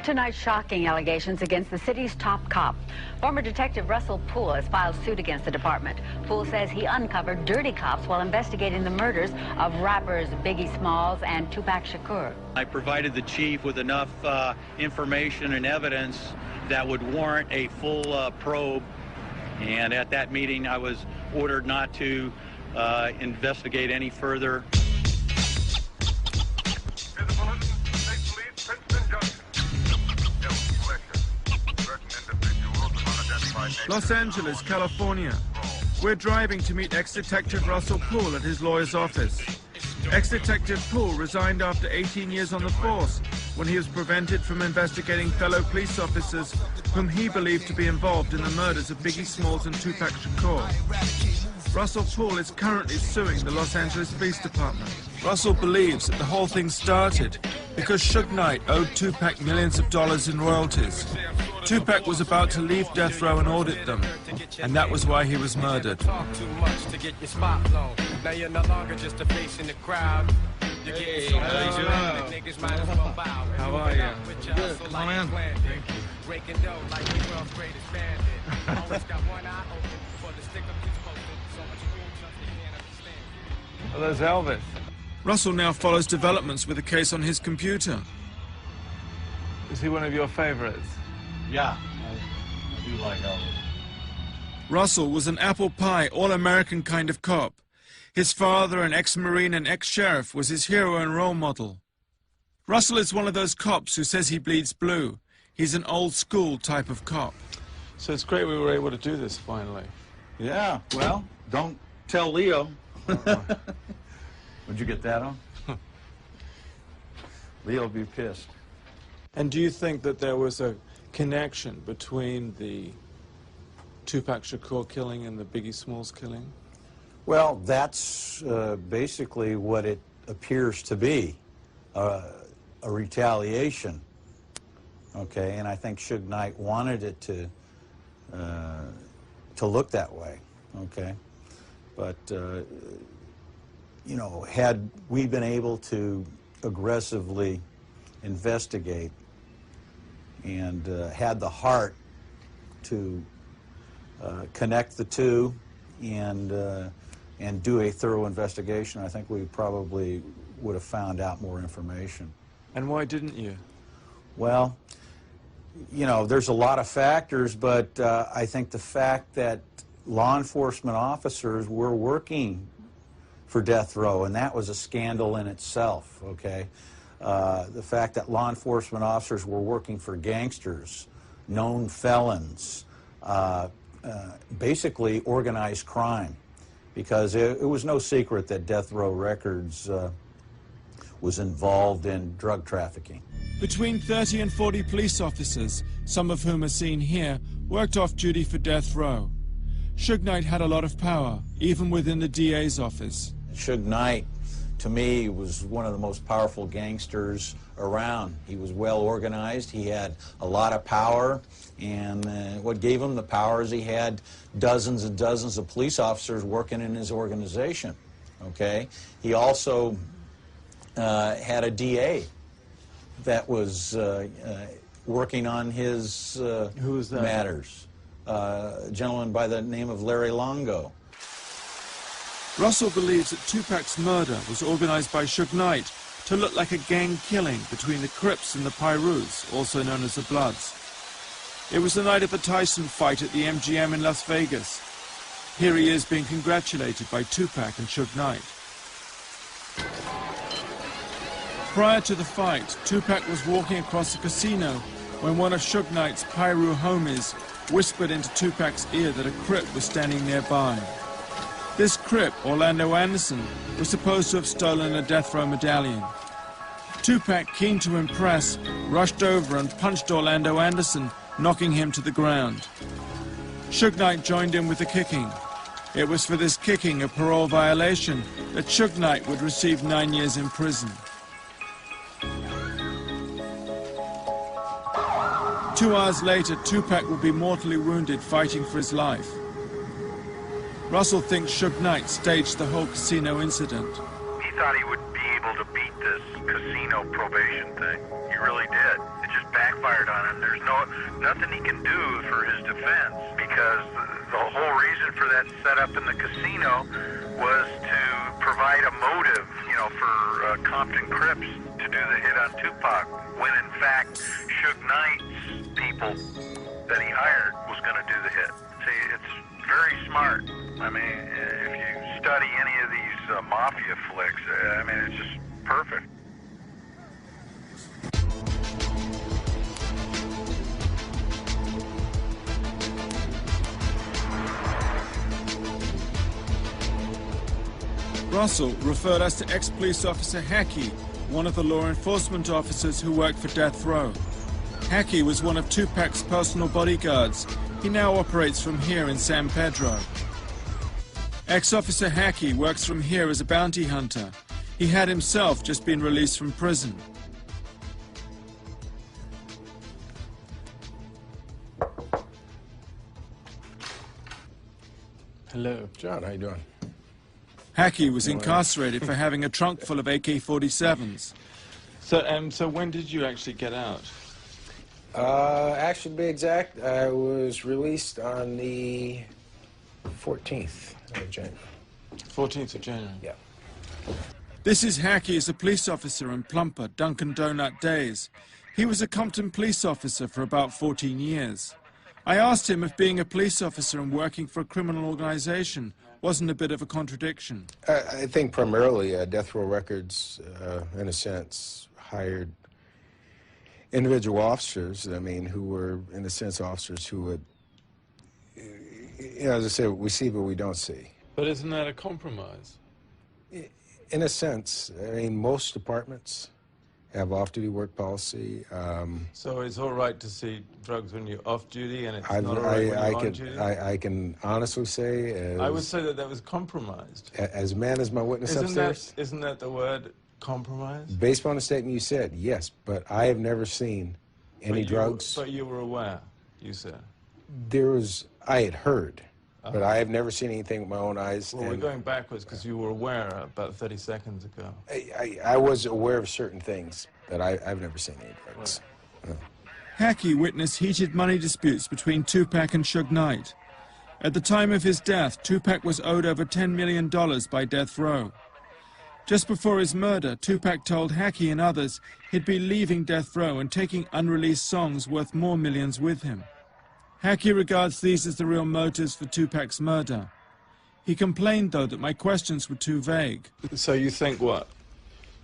Tonight, shocking allegations against the city's top cop. Former Detective Russell Poole has filed suit against the department. Poole says he uncovered dirty cops while investigating the murders of rappers Biggie Smalls and Tupac Shakur. I provided the chief with enough information and evidence that would warrant a full probe, and at that meeting I was ordered not to investigate any further. Los Angeles, California. We're driving to meet ex-detective Russell Poole at his lawyer's office. Ex-detective Poole resigned after 18 years on the force when he was prevented from investigating fellow police officers whom he believed to be involved in the murders of Biggie Smalls and Tupac Shakur. Russell Poole is currently suing the Los Angeles Police Department. Russell believes that the whole thing started because Suge Knight owed Tupac millions of dollars in royalties. Tupac was about to leave death row and audit them, and that was why he was murdered. Hey, how you doing? How are you? Good. Come on in. Thank you. Well, there's Elvis. Russell now follows developments with a case on his computer. Is he one of your favorites? Yeah, I do like Elvis. Russell was an apple pie, all-American kind of cop. His father, an ex-Marine and ex-sheriff, was his hero and role model. Russell is one of those cops who says he bleeds blue. He's an old-school type of cop. So it's great we were able to do this finally. Yeah, well, don't tell Leo. Would you get that on? Leo will be pissed. And do you think that there was a connection between the Tupac Shakur killing and the Biggie Smalls killing? Well, that's basically what it appears to be, a retaliation. Okay, and I think Suge Knight wanted it to look that way. Okay, but you know, had we been able to aggressively investigate and had the heart to connect the two and do a thorough investigation, I think we probably would have found out more information. And why didn't you? Well, you know, there's a lot of factors, but I think the fact that law enforcement officers were working for death row, and that was a scandal in itself, okay? The fact that law enforcement officers were working for gangsters, known felons, basically organized crime, because it was no secret that Death Row Records was involved in drug trafficking. Between 30 and 40 police officers, some of whom are seen here, worked off duty for death row. Suge Knight had a lot of power, even within the DA's office. Suge Knight, to me, was one of the most powerful gangsters around. He was well organized, he had a lot of power, and what gave him the power is he had dozens and dozens of police officers working in his organization, okay? He also had a DA that was working on his Who was that? matters, a gentleman by the name of Larry Longo. Russell believes that Tupac's murder was organized by Suge Knight to look like a gang killing between the Crips and the Pyrus, also known as the Bloods. It was the night of the Tyson fight at the MGM in Las Vegas. Here he is being congratulated by Tupac and Suge Knight. Prior to the fight, Tupac was walking across the casino when one of Suge Knight's Pyru homies whispered into Tupac's ear that a Crip was standing nearby. This Crip, Orlando Anderson, was supposed to have stolen a death row medallion. Tupac, keen to impress, rushed over and punched Orlando Anderson, knocking him to the ground. Suge Knight joined in with the kicking. It was for this kicking, a parole violation, that Suge Knight would receive 9 years in prison. 2 hours later, Tupac would be mortally wounded fighting for his life. Russell thinks Suge Knight staged the whole casino incident. He thought he would be able to beat this casino probation thing. He really did. It just backfired and there's nothing he can do for his defense, because the whole reason for that setup in the casino was to provide a motive, you know, for Compton Crips to do the hit on Tupac, when in fact Suge Knight's people that he hired was going to do the hit. See, it's very smart. I mean, if you study any of these mafia flicks, I mean, it's just perfect. Russell referred us to ex-police officer Hackey, one of the law enforcement officers who worked for Death Row. Hackey was one of Tupac's personal bodyguards. He now operates from here in San Pedro. Ex-officer Hackey works from here as a bounty hunter. He had himself just been released from prison. Hello. John, how you doing? Hackey was incarcerated for having a trunk full of AK-47s. So when did you actually get out? Actually, to be exact, I was released on the 14th of January. 14th of January? Yeah. This is Hackey as a police officer in Plumper, Dunkin' Donut days. He was a Compton police officer for about 14 years. I asked him if being a police officer and working for a criminal organization wasn't a bit of a contradiction. I think primarily Death Row Records, in a sense, hired individual officers, I mean, who were, in a sense, officers who would, you know, as I say, we see but we don't see. But isn't that a compromise? In a sense, I mean, most departments have off-duty work policy. So it's all right to see drugs when you're off-duty, and it's not all right when you're on-duty? I can honestly say, as, I would say that that was compromised. As man as my witness upstairs. Isn't that the word, compromise? Based on the statement you said, yes, but I have never seen any drugs. But you were aware, you said. I had heard, but I have never seen anything with my own eyes. Well, we're going backwards because you were aware about 30 seconds ago. I was aware of certain things, but I've never seen any drugs. Right. Hackey witnessed heated money disputes between Tupac and Suge Knight. At the time of his death, Tupac was owed over $10 million by Death Row. Just before his murder, Tupac told Hackey and others he'd be leaving Death Row and taking unreleased songs worth more millions with him. Hackey regards these as the real motives for Tupac's murder. He complained, though, that my questions were too vague. So you think what?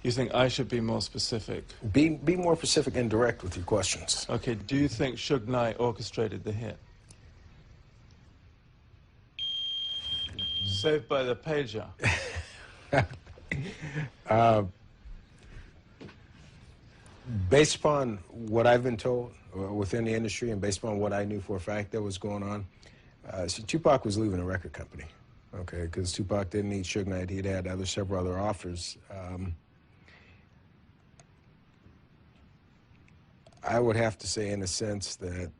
You think I should be more specific? Be more specific and direct with your questions. Okay, do you think Suge Knight orchestrated the hit? Saved by the pager. Based upon what I've been told within the industry and based upon what I knew for a fact that was going on, Tupac was leaving a record company, okay, because Tupac didn't need Suge Knight. He'd had several other offers. I would have to say, in a sense, that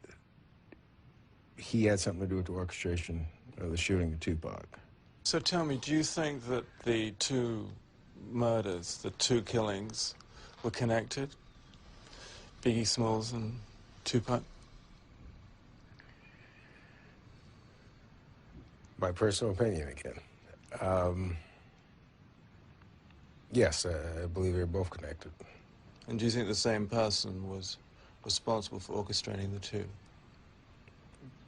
he had something to do with the orchestration of the shooting of Tupac. So tell me, do you think that the two murders, the two killings, were connected? Biggie Smalls and Tupac? My personal opinion, again. Yes, I believe they're both connected. And do you think the same person was responsible for orchestrating the two?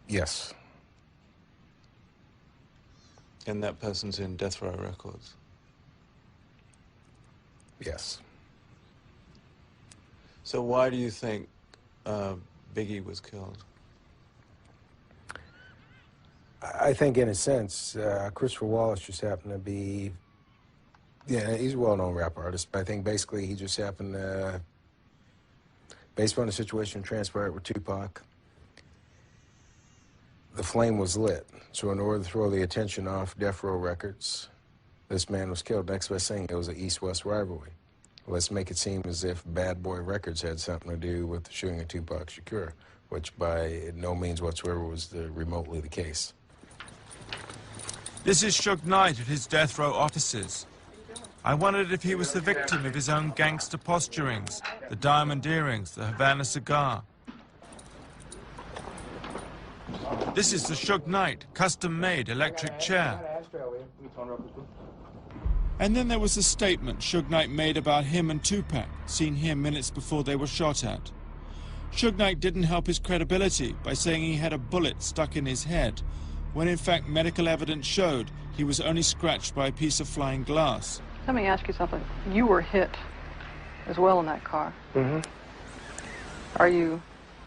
Yes. And that person's in Death Row Records? Yes. So why do you think Biggie was killed? I think, in a sense, Christopher Wallace just happened to be, yeah, he's a well-known rap artist, but I think basically he just happened to, based on the situation transpired with Tupac, the flame was lit. So in order to throw the attention off Death Row Records, this man was killed. Next best thing, it was an East-West rivalry. Let's make it seem as if Bad Boy Records had something to do with the shooting of Tupac Shakur, which by no means whatsoever was remotely the case. This is Suge Knight at his Death Row offices. I wondered if he was the victim of his own gangster posturings, the diamond earrings, the Havana cigar. This is the Suge Knight custom-made electric chair. And then there was a statement Suge Knight made about him and Tupac, seen here minutes before they were shot at. Suge Knight didn't help his credibility by saying he had a bullet stuck in his head, when in fact medical evidence showed he was only scratched by a piece of flying glass. Let me ask you something. You were hit as well in that car. Mm-hmm. Are you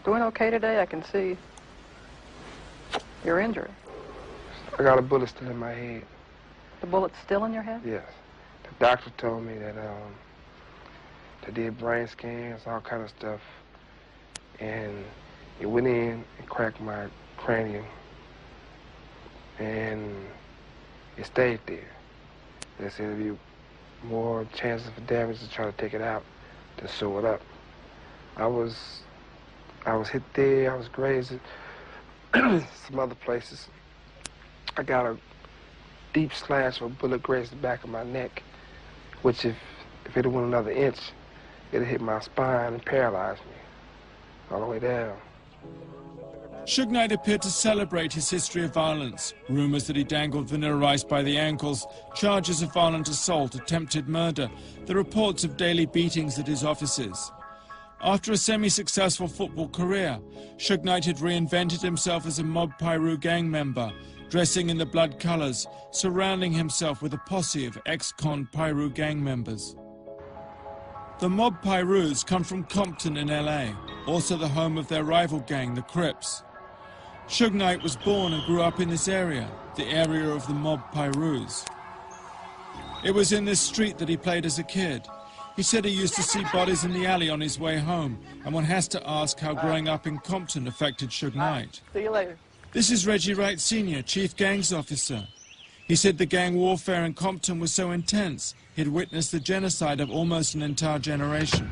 doing okay today? I can see your injury. I got a bullet still in my head. The bullet's still in your head? Yes. The doctor told me that they did brain scans, all kind of stuff, and it went in and cracked my cranium, and it stayed there. They said there'd be more chances for damage to try to take it out than sew it up. I was hit there, I was grazed some other places. I got a deep slash with a bullet grazed the back of my neck, which if it had went another inch, it'd hit my spine and paralyzed me all the way down. Suge Knight appeared to celebrate his history of violence. Rumors that he dangled Vanilla Ice by the ankles, charges of violent assault, attempted murder, the reports of daily beatings at his offices. After a semi-successful football career, Suge Knight had reinvented himself as a Mob Piru gang member, dressing in the blood colors, surrounding himself with a posse of ex-con Piru gang members. The Mob Pirus come from Compton in LA, also the home of their rival gang, the Crips. Suge Knight was born and grew up in this area, the area of the Mob Pirus. It was in this street that he played as a kid. He said he used to see bodies in the alley on his way home, and one has to ask how growing up in Compton affected Suge Knight. See you later. This is Reggie Wright Sr., Chief Gangs Officer. He said the gang warfare in Compton was so intense, he'd witnessed the genocide of almost an entire generation.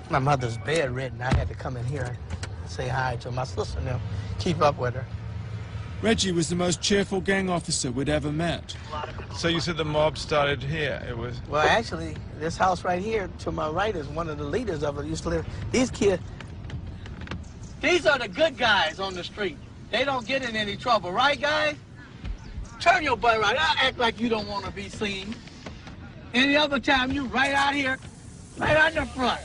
My mother's bedridden. I had to come in here and say hi to my sister and them, keep up with her. Reggie was the most cheerful gang officer we'd ever met. So you said the mob started here? It was. Well, actually, this house right here to my right is one of the leaders of it. Used to live. These kids, these are the good guys on the street. They don't get in any trouble, right, guys? Turn your butt right. I act like you don't want to be seen. Any other time, you right out here, right out in the front.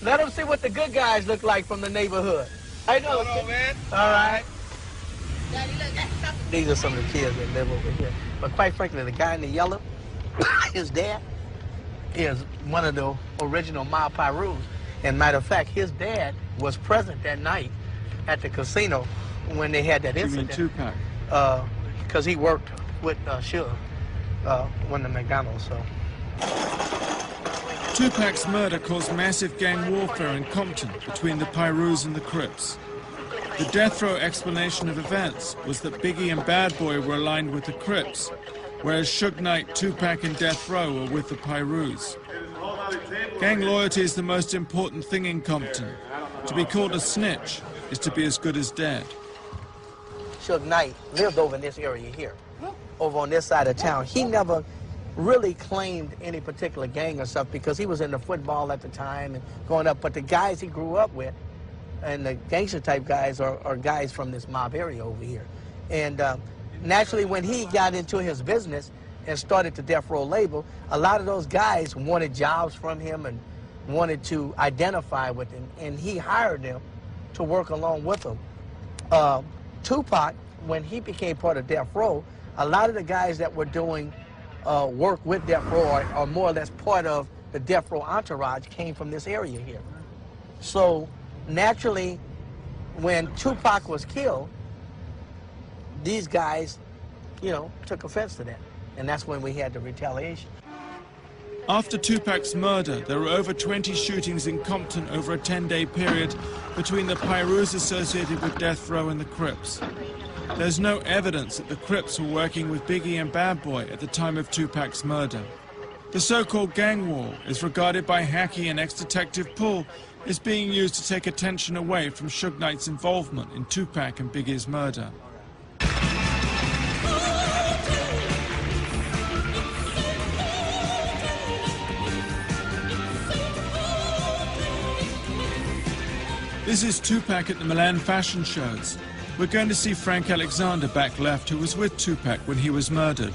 Let them see what the good guys look like from the neighborhood. How you doing, man? All right. These are some of the kids that live over here. But quite frankly, the guy in the yellow, his dad, is one of the original Mob Pirus. And matter of fact, his dad was present that night at the casino when they had that incident. You mean Tupac? Because he worked with Suge, one of the McDonald's, so. Tupac's murder caused massive gang warfare in Compton between the Pirus and the Crips. The death row explanation of events was that Biggie and Bad Boy were aligned with the Crips, whereas Suge Knight, Tupac and Death Row were with the Pirus. Gang loyalty is the most important thing in Compton. To be called a snitch is to be as good as dead. Suge Knight lived over in this area here, over on this side of town. He never really claimed any particular gang or stuff because he was into football at the time and going up. But the guys he grew up with, and the gangster type guys are guys from this mob area over here. And naturally, when he got into his business and started the Death Row label, a lot of those guys wanted jobs from him and wanted to identify with him, and he hired them to work along with him. Tupac, when he became part of Death Row, a lot of the guys that were doing work with Death Row or more or less part of the Death Row entourage came from this area here. So naturally, when Tupac was killed, these guys, you know, took offense to that. And that's when we had the retaliation. After Tupac's murder, there were over 20 shootings in Compton over a 10-day period between the Pirus associated with Death Row and the Crips. There's no evidence that the Crips were working with Biggie and Bad Boy at the time of Tupac's murder. The so-called gang war is regarded by Hackey and ex-detective Poole as being used to take attention away from Suge Knight's involvement in Tupac and Biggie's murder. This is Tupac at the Milan fashion shows. We're going to see Frank Alexander back left, who was with Tupac when he was murdered.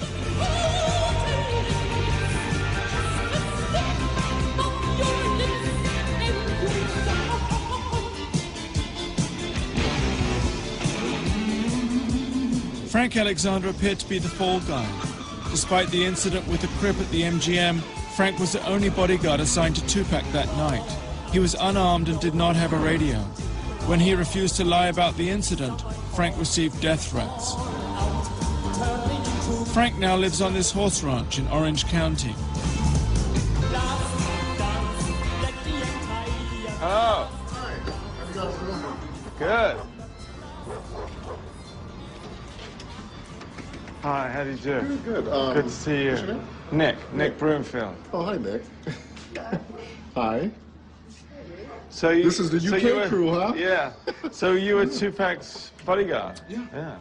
Frank Alexander appeared to be the fall guy. Despite the incident with the Crip at the MGM, Frank was the only bodyguard assigned to Tupac that night. He was unarmed and did not have a radio. When he refused to lie about the incident, Frank received death threats. Frank now lives on this horse ranch in Orange County. Oh. Good. Hi, how do you do? Good. Good to see you. Nick Broomfield. Oh, hi, Nick. Hi. So you, this is the UK crew, huh? Yeah. So you were Tupac's bodyguard? Yeah.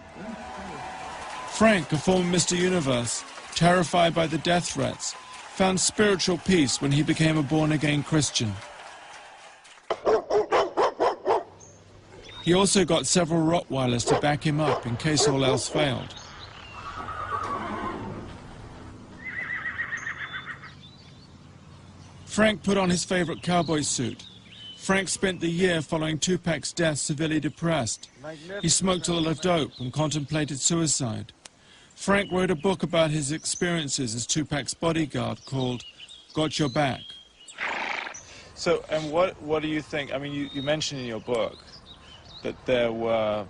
Frank, a former Mr. Universe, terrified by the death threats, found spiritual peace when he became a born-again Christian. He also got several Rottweilers to back him up in case all else failed. Frank put on his favorite cowboy suit. Frank spent the year following Tupac's death severely depressed. He smoked a lot of dope and contemplated suicide. Frank wrote a book about his experiences as Tupac's bodyguard called Got Your Back. So, and what do you think? I mean, you mentioned in your book that there were,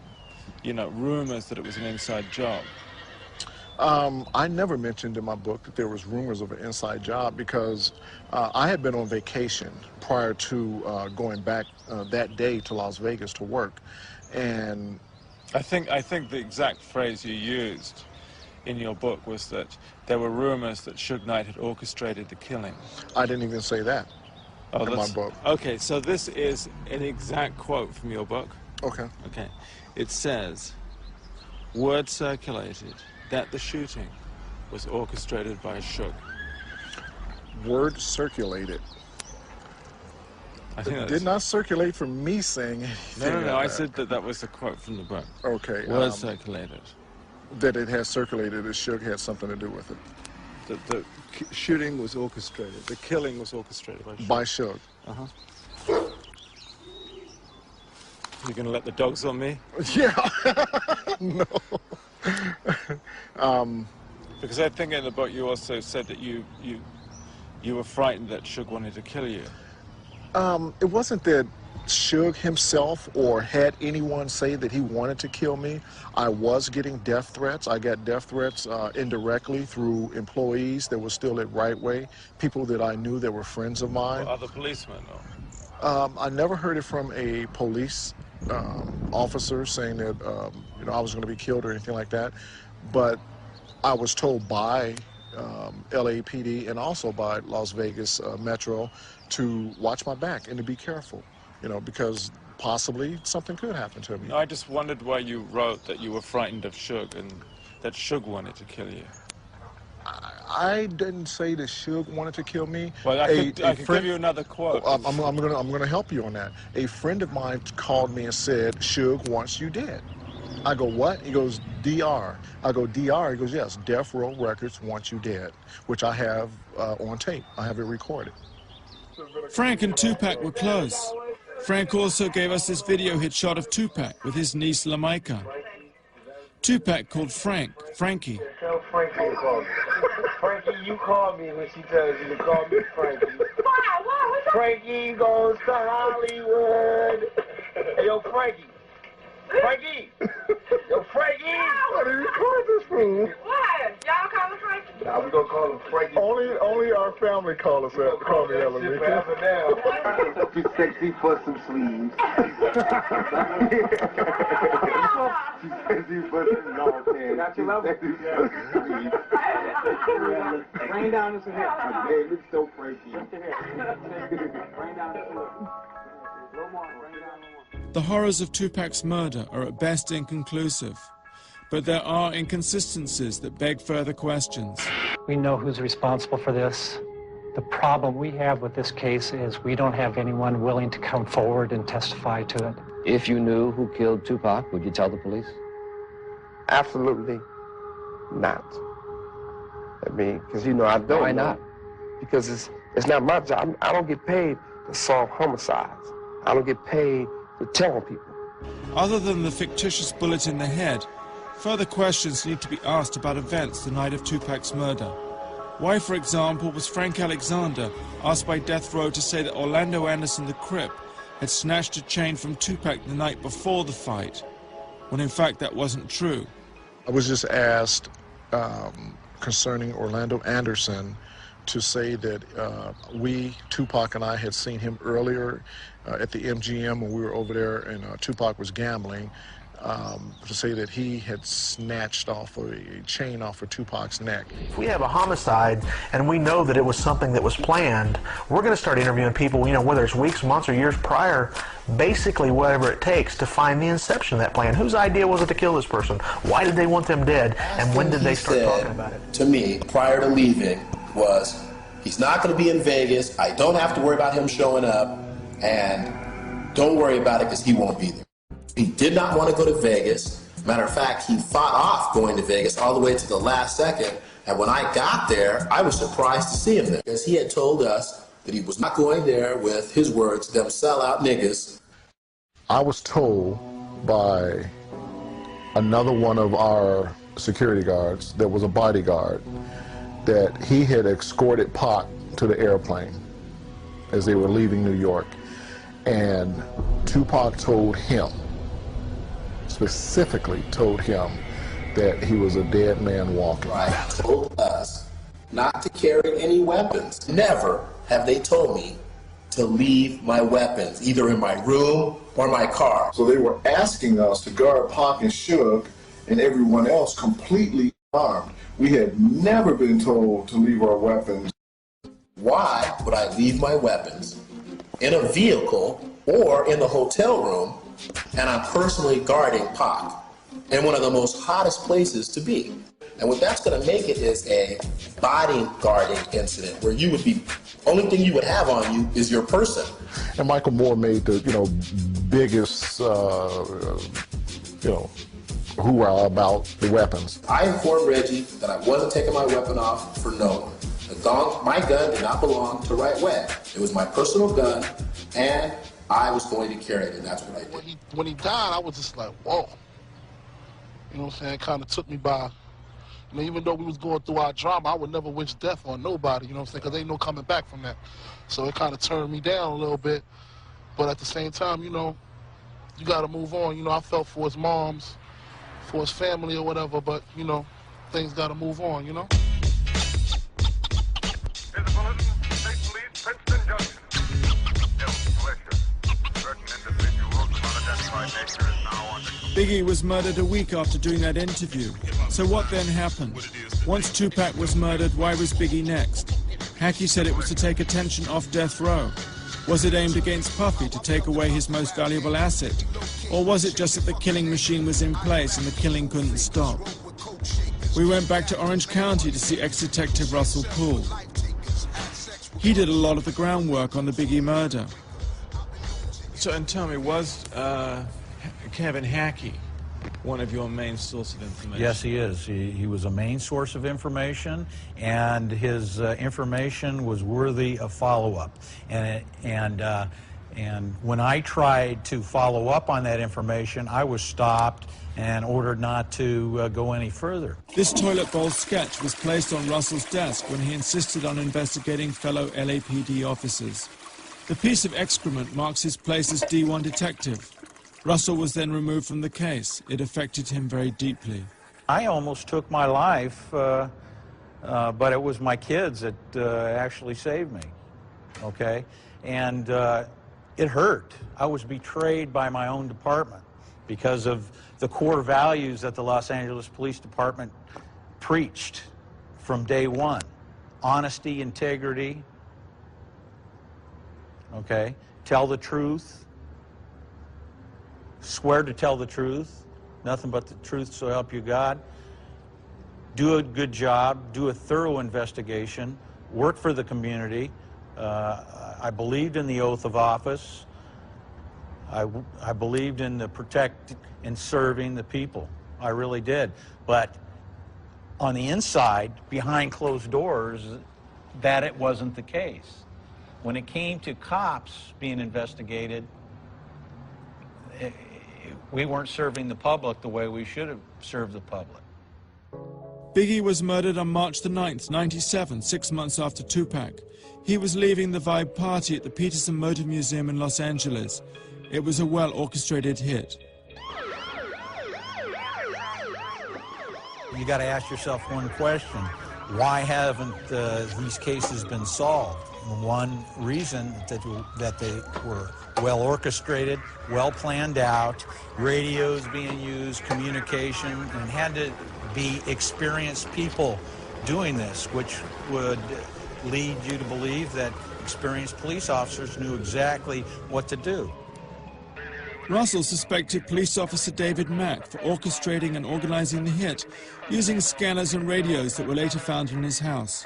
rumors that it was an inside job. I never mentioned in my book that there was rumors of an inside job because I had been on vacation prior to going back that day to Las Vegas to work, and I think the exact phrase you used in your book was that there were rumors that Suge Knight had orchestrated the killing. I didn't even say that in my book. Okay, so this is an exact quote from your book. Okay. Okay. It says, word circulated that the shooting was orchestrated by Suge. Word circulated. I think it did not circulate from me saying anything. No, I said that was the quote from the book. Okay. Word circulated. That it has circulated, that Suge had something to do with it. That the shooting was orchestrated, the killing was orchestrated by Suge. By Suge. Uh-huh. You're going to let the dogs on me? Yeah. No. Because I think in the book you also said that you were frightened that Suge wanted to kill you. It wasn't that Suge himself or had anyone say that he wanted to kill me. I was getting death threats. I got death threats indirectly through employees that were still at Right Way, people that I knew that were friends of mine. Or other policemen? Or? I never heard it from a police officer saying that I was going to be killed or anything like that, but I was told by LAPD and also by Las Vegas Metro to watch my back and to be careful, because possibly something could happen to me. No, I just wondered why you wrote that you were frightened of Suge and that Suge wanted to kill you. I didn't say that Suge wanted to kill me. Well, I could give you another quote. I'm gonna help you on that. A friend of mine called me and said, Suge wants you dead. I go, what? He goes, DR. I go, DR? He goes, yes, Death Row Records wants you dead, which I have on tape. I have it recorded. Frank and Tupac were close. Frank also gave us this video hit shot of Tupac with his niece Lamaika. Tupac called Frank Frankie. Tell Frankie to call me. Frankie, you call me when she tells you to call me Frankie. Frankie goes to Hollywood. Hey, yo, Frankie. Frankie! Yo, Frankie! What are you calling this fool? What? Y'all call him Frankie? Nah, we gonna call him Frankie. Only our family call me Elamika. Too sexy for some sleeves. Too sexy for some long pants. Got your level? Rain down this hair. Hey, look so Frankie. Rain down this hair. No more. Rain down no more. The horrors of Tupac's murder are at best inconclusive, but there are inconsistencies that beg further questions. We know who's responsible for this. The problem we have with this case is we don't have anyone willing to come forward and testify to it. If you knew who killed Tupac, would you tell the police? Absolutely not. I mean, because, you know, I don't. Why not? Because it's not my job. I don't get paid to solve homicides. I don't get paid to tell on people. Other than the fictitious bullet in the head, further questions need to be asked about events the night of Tupac's murder. Why, for example, was Frank Alexander asked by Death Row to say that Orlando Anderson the Crip had snatched a chain from Tupac the night before the fight, when in fact that wasn't true? I was just asked concerning Orlando Anderson to say that Tupac and I had seen him earlier at the MGM when we were over there and Tupac was gambling, to say that he had snatched off a chain off of Tupac's neck. If we have a homicide and we know that it was something that was planned, we're going to start interviewing people, you know, whether it's weeks, months, or years prior, basically whatever it takes to find the inception of that plan. Whose idea was it to kill this person? Why did they want them dead? And when did they start talking about it? To me, prior to leaving, was he's not going to be in Vegas. I don't have to worry about him showing up, and don't worry about it because he won't be there. He did not want to go to Vegas. Matter of fact, he fought off going to Vegas all the way to the last second. And when I got there, I was surprised to see him there because he had told us that he was not going there with, his words, them sellout niggas. I was told by another one of our security guards that was a bodyguard that he had escorted Pac to the airplane as they were leaving New York. And Tupac told him, specifically told him, that he was a dead man walking. Right. Told us not to carry any weapons. Never have they told me to leave my weapons, either in my room or my car. So they were asking us to guard Pac and Suge and everyone else completely armed. We had never been told to leave our weapons. Why would I leave my weapons in a vehicle or in the hotel room, and I'm personally guarding Pac in one of the most hottest places to be? And what that's going to make it is a bodyguarding incident where you would be, only thing you would have on you is your person. And Michael Moore made the, biggest, hoorah about the weapons. I informed Reggie that I wasn't taking my weapon off for no one. My gun did not belong to Right Way. It was my personal gun, and I was going to carry it, and that's what I did. When he died, I was just like, whoa. You know what I'm saying? It kind of took me by. Even though we was going through our drama, I would never wish death on nobody, you know what I'm saying? Because ain't no coming back from that. So it kind of turned me down a little bit. But at the same time, you got to move on. I felt for his moms, for his family or whatever, but, things got to move on, Biggie was murdered a week after doing that interview. So what then happened? Once Tupac was murdered, why was Biggie next? Hackey said it was to take attention off death row. Was it aimed against Puffy to take away his most valuable asset? Or was it just that the killing machine was in place and the killing couldn't stop? We went back to Orange County to see ex-detective Russell Poole. He did a lot of the groundwork on the Biggie murder. So, and tell me, was Kevin Hackey one of your main sources of information? Yes, he is. He was a main source of information, and his information was worthy of follow-up. And when I tried to follow up on that information, I was stopped and ordered not to go any further. This toilet bowl sketch was placed on Russell's desk when he insisted on investigating fellow LAPD officers. The piece of excrement marks his place as D1 detective. Russell was then removed from the case. It affected him very deeply. I almost took my life, but it was my kids that actually saved me, okay? And it hurt. I was betrayed by my own department because of the core values that the Los Angeles Police Department preached from day one. Honesty, integrity, okay? Tell the truth. Swear to tell the truth, nothing but the truth, so help you God. Do a good job, do a thorough investigation, worked for the community. I believed in the oath of office. I believed in the protect and serving the people. I really did. But on the inside, behind closed doors, that it wasn't the case. When it came to cops being investigated, we weren't serving the public the way we should have served the public. Biggie was murdered on March the 9th, 97, 6 months after Tupac. He was leaving the Vibe party at the Peterson Motor Museum in Los Angeles. It was a well-orchestrated hit. You got to ask yourself one question. Why haven't these cases been solved? One reason that they were well orchestrated, well planned out, radios being used, communication, and had to be experienced people doing this, which would lead you to believe that experienced police officers knew exactly what to do. Russell suspected police officer David Mack for orchestrating and organizing the hit using scanners and radios that were later found in his house.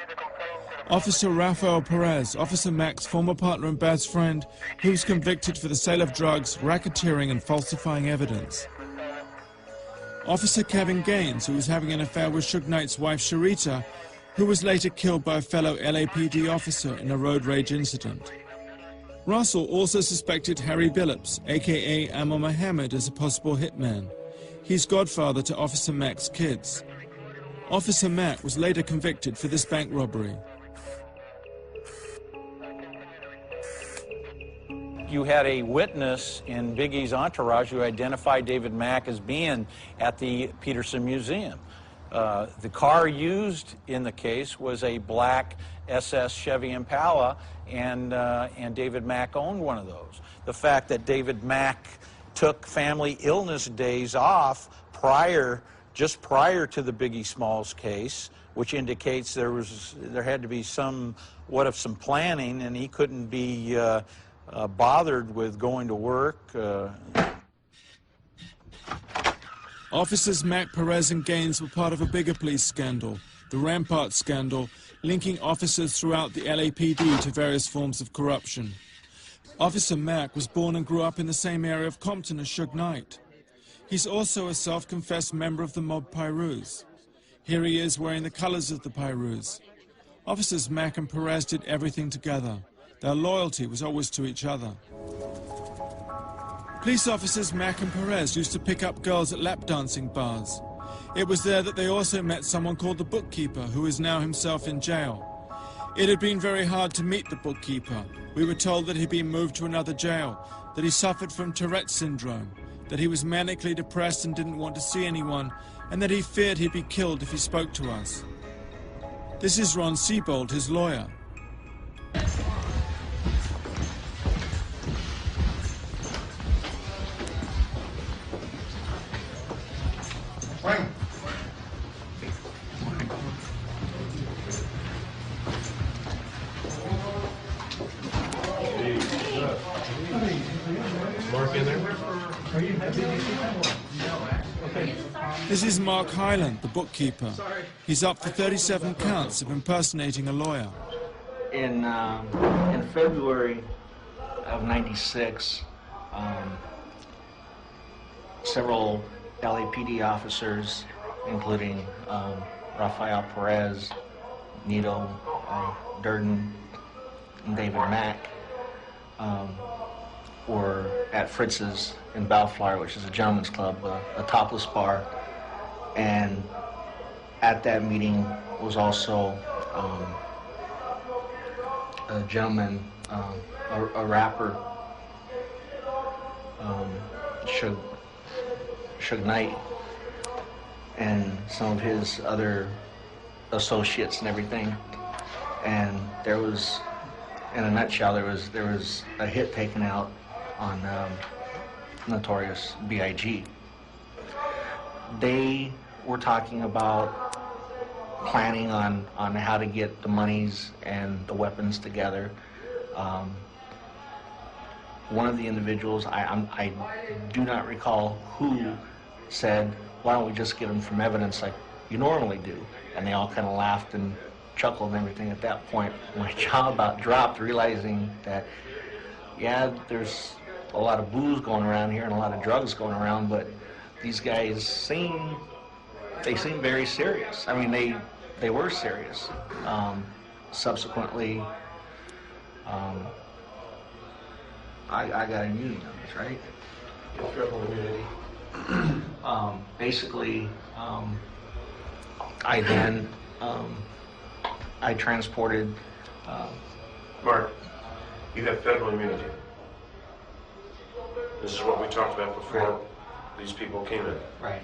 Officer Rafael Perez, Officer Mack's former partner and best friend, who was convicted for the sale of drugs, racketeering and falsifying evidence. Officer Kevin Gaines, who was having an affair with Suge Knight's wife Sharita, who was later killed by a fellow LAPD officer in a road rage incident. Russell also suspected Harry Billups, a.k.a. Ammar Mohammed, as a possible hitman. He's godfather to Officer Mack's kids. Officer Mack was later convicted for this bank robbery. You had a witness in Biggie's entourage who identified David Mack as being at the Peterson Museum. The car used in the case was a black SS Chevy Impala, and David Mack owned one of those. The fact that David Mack took family illness days off just prior to the Biggie Smalls case, which indicates there had to be some planning, and he couldn't be bothered with going to work. Officers Mack, Perez and Gaines were part of a bigger police scandal, the Rampart scandal, linking officers throughout the LAPD to various forms of corruption. Officer Mack was born and grew up in the same area of Compton as Suge Knight. He's also a self-confessed member of the mob Pyrus. Here he is wearing the colors of the Pyrus. Officers Mack and Perez did everything together. Their loyalty was always to each other. Police officers Mack and Perez used to pick up girls at lap dancing bars. It was there that they also met someone called the bookkeeper, who is now himself in jail. It had been very hard to meet the bookkeeper. We were told that he'd been moved to another jail, that he suffered from Tourette's syndrome, that he was manically depressed and didn't want to see anyone, and that he feared he'd be killed if he spoke to us. This is Ron Siebold, his lawyer. This is Mark Hyland, the bookkeeper. He's up for 37 counts of impersonating a lawyer. In February of '96, several LAPD officers, including Rafael Perez, Nito Durden, and David Mack, were at Fritz's in Bellflower, which is a gentleman's club, a topless bar. And at that meeting was also a gentleman, a rapper, Suge Knight, and some of his other associates and everything. And there was, in a nutshell, there was a hit taken out on Notorious B.I.G. They were talking about planning on how to get the monies and the weapons together. One of the individuals, I do not recall who, said, "Why don't we just get them from evidence like you normally do?" And they all kind of laughed and chuckle and everything at that point. My jaw about dropped, realizing that, yeah, there's a lot of booze going around here and a lot of drugs going around, but these guys seem very serious. I mean, they were serious. Subsequently, I got immunity on this, right? Federal immunity. Basically, I then I transported. Mark, you have federal immunity. This is what we talked about before these people came in. Right.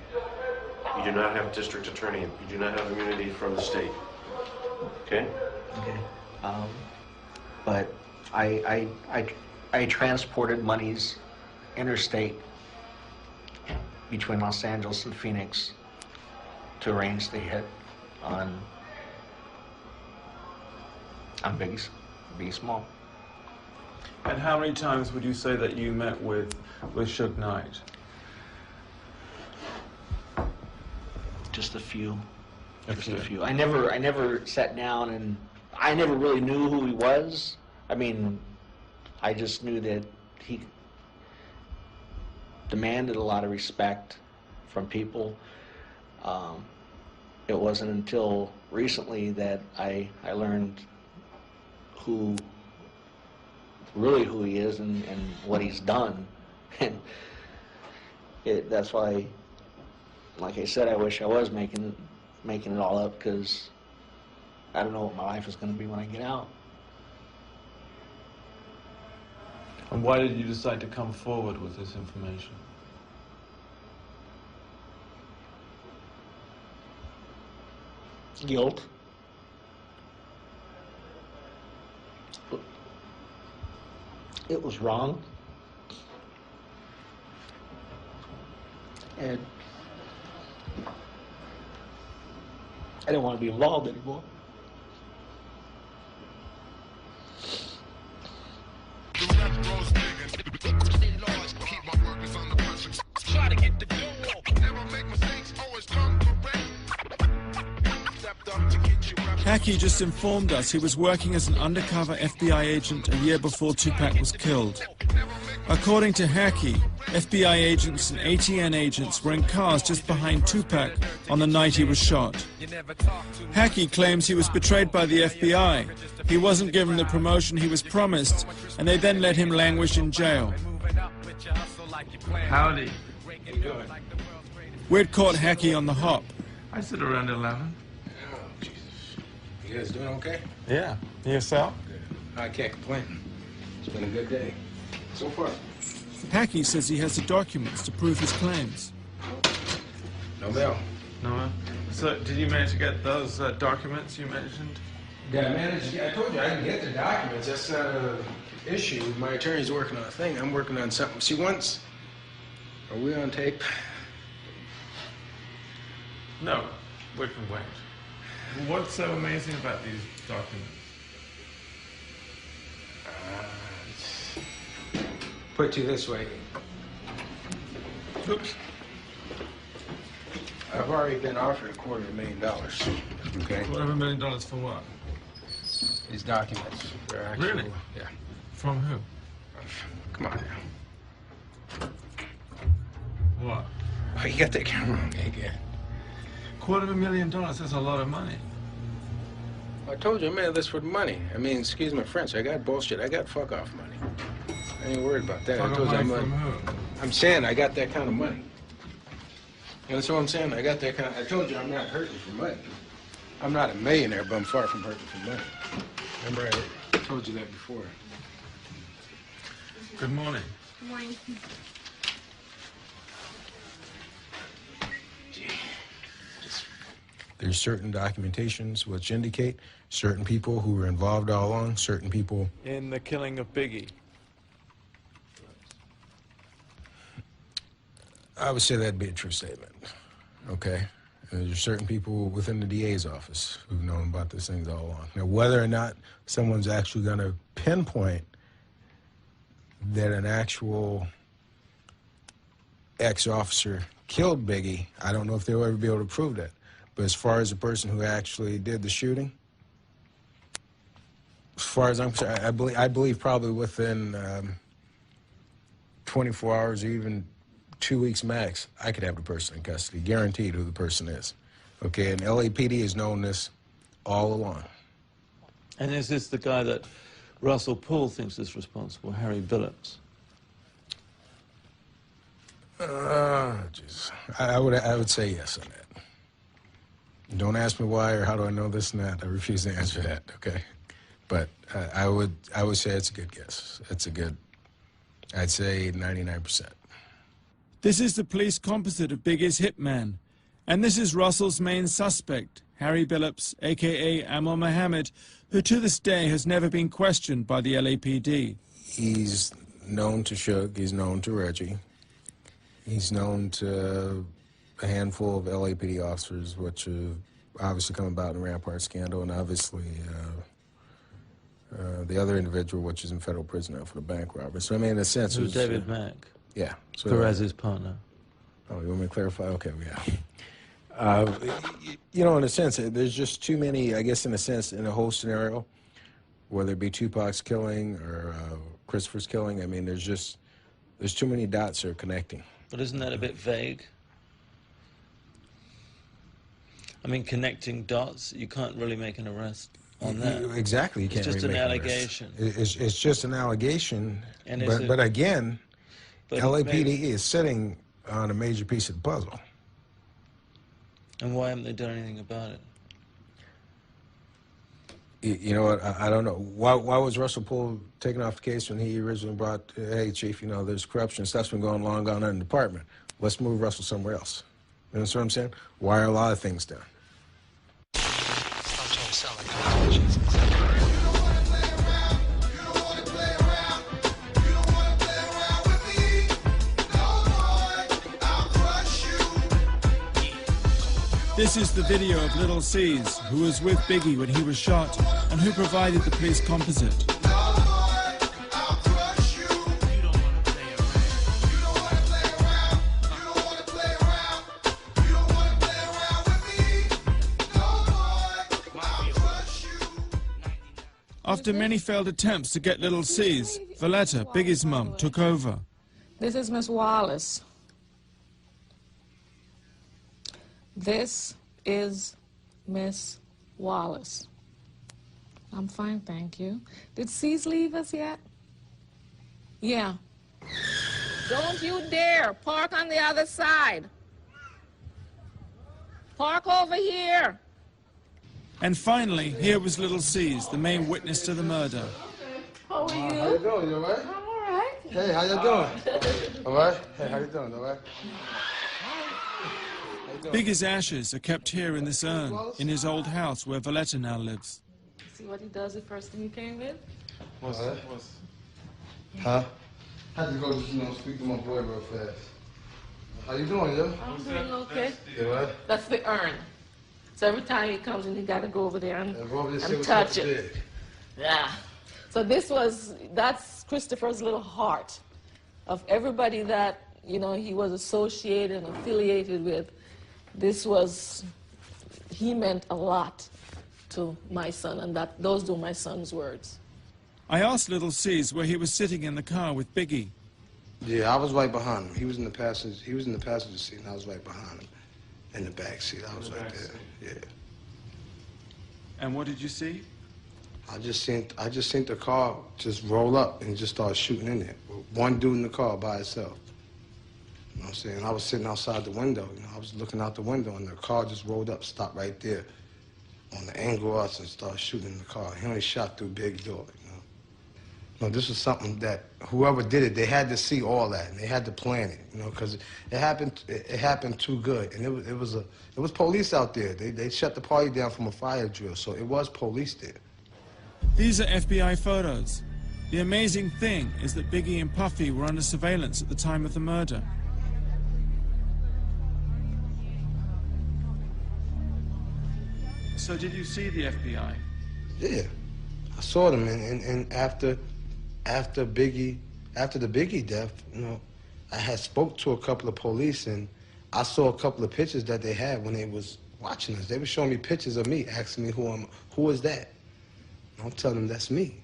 You do not have district attorney. You do not have immunity from the state. Okay? Okay. But I transported monies interstate between Los Angeles and Phoenix to arrange the hit on Biggie Small. And how many times would you say that you met with Suge Knight? Just a few. Just a few. I never sat down, and I never really knew who he was. I mean, I just knew that he demanded a lot of respect from people. It wasn't until recently that I learned who he is and what he's done. And that's why, like I said, I wish I was making it all up, because I don't know what my life is going to be when I get out. And why did you decide to come forward with this information? Guilt. It was wrong. And I didn't want to be involved anymore. Hackey just informed us he was working as an undercover FBI agent a year before Tupac was killed. According to Hackey, FBI agents and ATN agents were in cars just behind Tupac on the night he was shot. Hackey claims he was betrayed by the FBI. He wasn't given the promotion he was promised, and they then let him languish in jail. Howdy. How you doing? We'd caught Hackey on the hop. I sit around 11. Oh, Jesus. You guys doing okay? Yeah. Yourself? Good. I can't complain. It's been a good day. So far. Hackey says he has the documents to prove his claims. No mail. No. So, did you manage to get those documents you mentioned? Did I manage? Yeah, I told you I can get the documents. That's not an issue. My attorney's working on a thing. I'm working on something. See, once... Are we on tape? No. We can wait. What's so amazing about these documents? Put it to you this way. Oops. I've already been offered $250,000. Okay? $250,000 for what? These documents. They're actual, Really? Yeah. From who? Come on now. What? Oh, you got that camera on me again. $250,000, that's a lot of money. I told you I made this for the money. I mean, excuse my French, I got bullshit. I got fuck off money. I ain't worried about that. I told you I'm saying I got that kind of money. You know, that's what I'm saying. I got that kind of... I told you I'm not hurting for money. I'm not a millionaire, but I'm far from hurting for money. Remember, I told you that before. Good morning. Good morning. There's certain documentations which indicate certain people who were involved all along, certain people... In the killing of Biggie. I would say that'd be a true statement, okay? And there's certain people within the DA's office who've known about these things all along. Now, whether or not someone's actually going to pinpoint that an actual ex-officer killed Biggie, I don't know if they'll ever be able to prove that. But as far as the person who actually did the shooting, far as I'm concerned, I believe probably within 24 hours or even 2 weeks max, I could have the person in custody, guaranteed who the person is. Okay, and LAPD has known this all along. And is this the guy that Russell Poole thinks is responsible, Harry Billups? Jeez. I would say yes on that. Don't ask me why or how do I know this and that. I refuse to answer that, okay? But I would say it's a good guess. It's a good, I'd say 99%. This is the police composite of Biggie's hitman. And this is Russell's main suspect, Harry Billups, a.k.a. Amal Mohammed, who to this day has never been questioned by the LAPD. He's known to Suge, he's known to Reggie, he's known to a handful of LAPD officers, which have obviously come about in the Rampart scandal, and obviously the other individual, which is in federal prison now for the bank robbery. So, I mean, in a sense... Who's David Mack? Yeah. So, Perez's partner. Oh, you want me to clarify? Okay, yeah. You know, in a sense, there's just too many, I guess, in a sense, in a whole scenario, whether it be Tupac's killing or Christopher's killing, I mean, there's too many dots that are connecting. But isn't that a bit vague? I mean, connecting dots, you can't really make an arrest on that. Exactly, you can't It's just really an make allegation. It's just an allegation, And but again, but LAPD is sitting on a major piece of the puzzle. And why haven't they done anything about it? You know what, I don't know. Why was Russell Poole taken off the case when he originally brought, hey, Chief, you know, there's corruption, stuff's been going long gone on in the department. Let's move Russell somewhere else. You know what I'm saying? Why are a lot of things done? This is the video of Little C's, who was with Biggie when he was shot and who provided the police composite. After many failed attempts to get Little C's, Valletta, Biggie's mum, took over. This is Miss Wallace. This is Miss Wallace. I'm fine, thank you. Did C's leave us yet? Yeah. Don't you dare park on the other side. Park over here. And finally, here was Little C's, the main witness to the murder. How are you? How you doing? You all right? I'm all right. Hey, how you doing? All right? Hey, how you doing? All right? Biggie's ashes are kept here in this urn, in his old house where Valletta now lives. See what he does the first thing he came with? What's that? Huh? I had to go just, speak to my boy real fast. How you doing, yo? I'm doing okay. You all right? That's the urn. So every time he comes in, you gotta go over there and touch it. Yeah. So that's Christopher's little heart of everybody that, he was associated and affiliated with. He meant a lot to my son, and those are my son's words. I asked Little C's where he was sitting in the car with Biggie. Yeah, I was right behind him. He was in the passenger seat, and I was right behind him in the back seat. I was right there. Yeah. And what did you see? I just seen the car just roll up and just start shooting in there. One dude in the car by himself. You know what I'm saying? I was sitting outside the window. I was looking out the window, and the car just rolled up, stopped right there on the angle of us, and started shooting in the car. He only shot through big door. No, this was something that whoever did it, they had to see all that, and they had to plan it. Because it happened too good, and it was police out there. They shut the party down from a fire drill, so it was police there. These are FBI photos. The amazing thing is that Biggie and Puffy were under surveillance at the time of the murder. So did you see the FBI? Yeah, I saw them, and after the Biggie death, I had spoke to a couple of police, and I saw a couple of pictures that they had when they was watching us. They were showing me pictures of me, asking me who is that? I'm telling them that's me.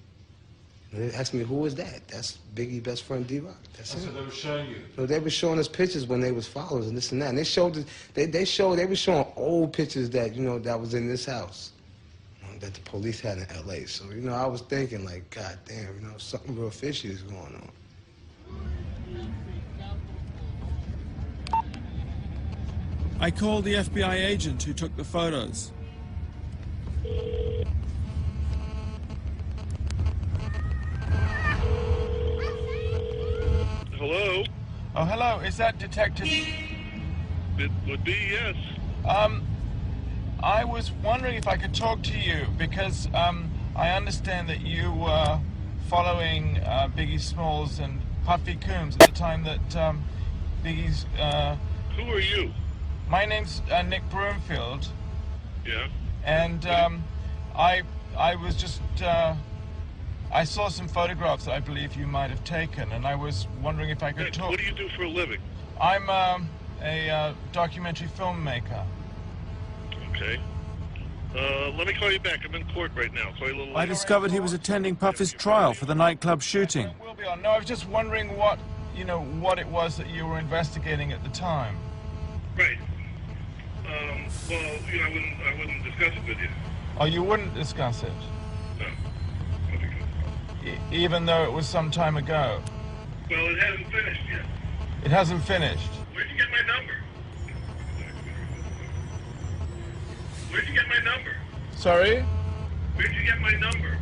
And they asked me, who is that? That's Biggie's best friend, D-Rock. That's it. So they were showing you? So they were showing us pictures when they was followers and this and that. And they showed, they were showing old pictures that, you know, that was in this house, you know, that the police had in L.A. So, you know, I was thinking, like, God damn, you know, something real fishy is going on. I called the FBI agent who took the photos. Hello? Oh, hello. Is that Detective? It would be, yes. I was wondering if I could talk to you because I understand that you were following Biggie Smalls and Puffy Coombs at the time that Biggie's... Who are you? My name's Nick Broomfield. Yeah? And I was just... I saw some photographs that I believe you might have taken, and I was wondering if I could talk... What do you do for a living? I'm a documentary filmmaker. Okay. Let me call you back. I'm in court right now. Call you a little later. I discovered he was attending Puffy's trial for the nightclub shooting. We'll be on. No, I was just wondering what, you know, what it was that you were investigating at the time. Right. Well, you know, I wouldn't discuss it with you. Oh, you wouldn't discuss it? No. Even though it was some time ago? Well, it hasn't finished yet. It hasn't finished? Where'd you get my number? Where'd you get my number? Sorry? Where'd you get my number?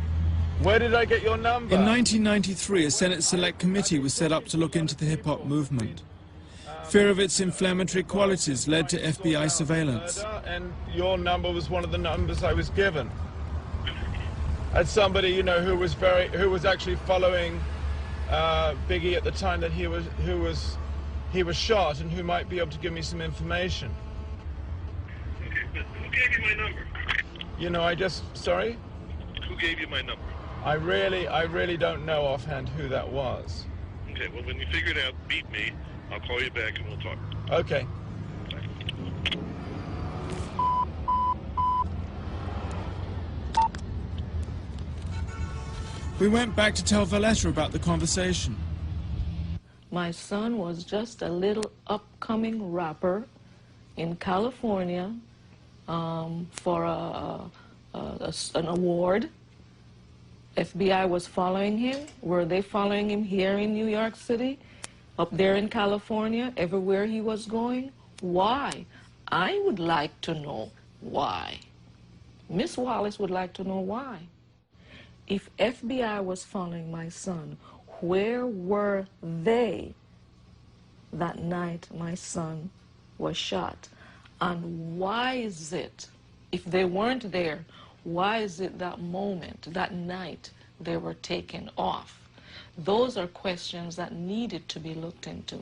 Where did I get your number? In 1993, a Senate Select Committee was set up to look into the hip-hop movement. Fear of its inflammatory qualities led to FBI surveillance. And your number was one of the numbers I was given. As somebody, you know, who was actually following Biggie at the time that he was shot, and who might be able to give me some information. Okay, but who gave you my number? You know, sorry? Who gave you my number? I really don't know offhand who that was. Okay, well, when you figure it out, beat me. I'll call you back and we'll talk. Okay. We went back to tell Valletta about the conversation. My son was just a little upcoming rapper in California for an award. FBI was following him. Were they following him here in New York City? Up there in California, everywhere he was going? Why? I would like to know why. Miss Wallace would like to know why. If FBI was following my son, where were they that night my son was shot? And why is it, if they weren't there, why is it that moment, that night, they were taken off? Those are questions that needed to be looked into.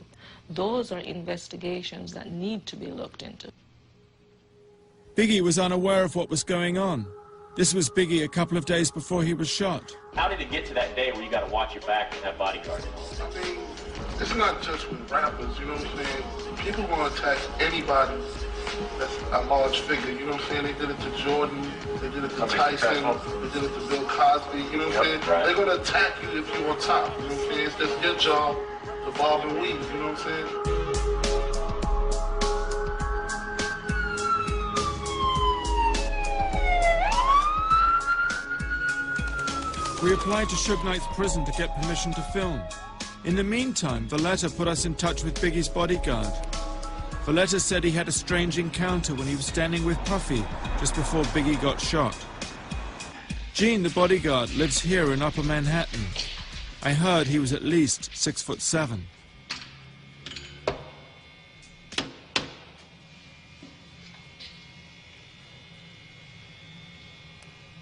Those are investigations that need to be looked into. Biggie was unaware of what was going on. This was Biggie a couple of days before he was shot. How did it get to that day where you got to watch your back and have bodyguards? I mean, it's not just with rappers, you know what I'm saying? People want to attack anybody that's a large figure, you know what I'm saying? They did it to Jordan, they did it to Tyson, they did it to Bill Cosby, you know what I'm saying? Right. They're going to attack you if you're on top, you know what I'm saying? It's just your job to bob and weave, you know what I'm saying? We applied to Suge Knight's prison to get permission to film. In the meantime, Valletta put us in touch with Biggie's bodyguard. Valletta said he had a strange encounter when he was standing with Puffy just before Biggie got shot. Gene, the bodyguard, lives here in Upper Manhattan. I heard he was at least 6'7".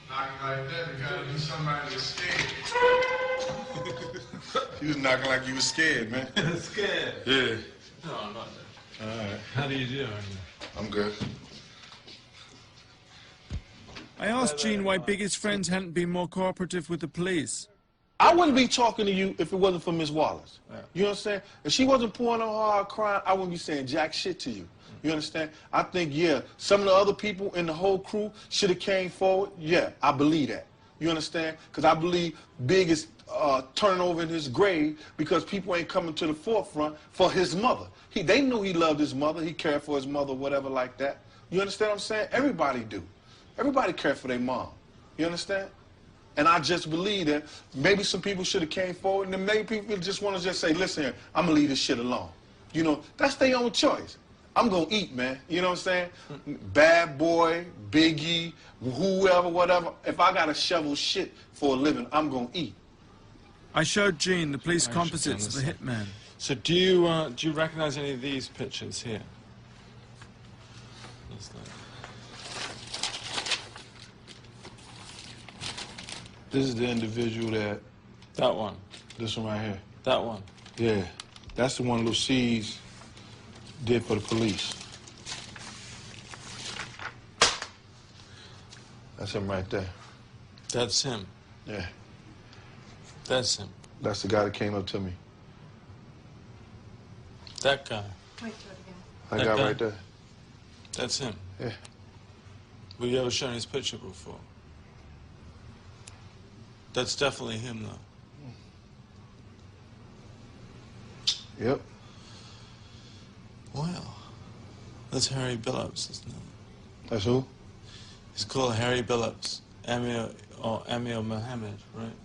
Knocking like that, you gotta be somebody that's scared. You was knocking like you was scared, man. Scared? Yeah. No, I'm not. All right. How do you do? I'm good. I asked Gene why Biggie's friends hadn't been more cooperative with the police. I wouldn't be talking to you if it wasn't for Miss Wallace. You understand? If she wasn't pouring on hard crying, I wouldn't be saying jack shit to you. You understand? I think, yeah, some of the other people in the whole crew should have came forward. Yeah, I believe that. You understand? Because I believe Big is turning over in his grave because people ain't coming to the forefront for his mother. They knew he loved his mother. He cared for his mother, whatever like that. You understand what I'm saying? Everybody do. Everybody care for their mom. You understand? And I just believe that maybe some people should have came forward, and then maybe people just want to just say, listen here, I'm going to leave this shit alone. You know, that's their own choice. I'm going to eat, man. You know what I'm saying? Bad Boy, Biggie, whoever, whatever. If I got to shovel shit for a living, I'm going to eat. I showed Gene the police composites of the hitman. So do you recognize any of these pictures here? This is the individual that... That one? This one right here. That one? Yeah. That's the one Lucy's did for the police. That's him right there. That's him? Yeah. That's him? That's the guy that came up to me. That guy? That guy right there. That's him? Yeah. Have you ever shown his picture before? That's definitely him, though. Yep. Wow. That's Harry Billups, isn't it? That's who? He's called Harry Billups. Amir Mohammed, right?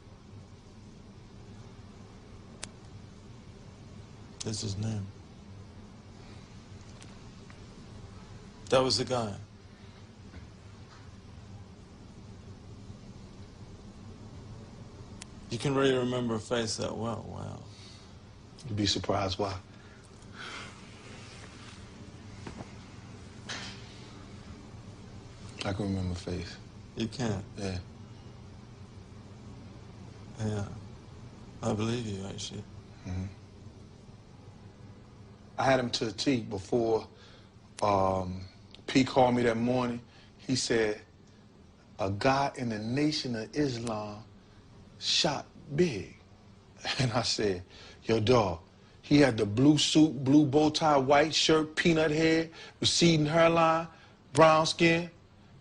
That's his name. That was the guy. You can really remember a face that well. Wow. You'd be surprised why. I can remember a face. You can? Yeah. Yeah. I believe you, actually. Mm-hmm. I had him to the T before P called me that morning. He said, a guy in the Nation of Islam shot Big. And I said, yo, dog, he had the blue suit, blue bow tie, white shirt, peanut head, receding hairline, brown skin.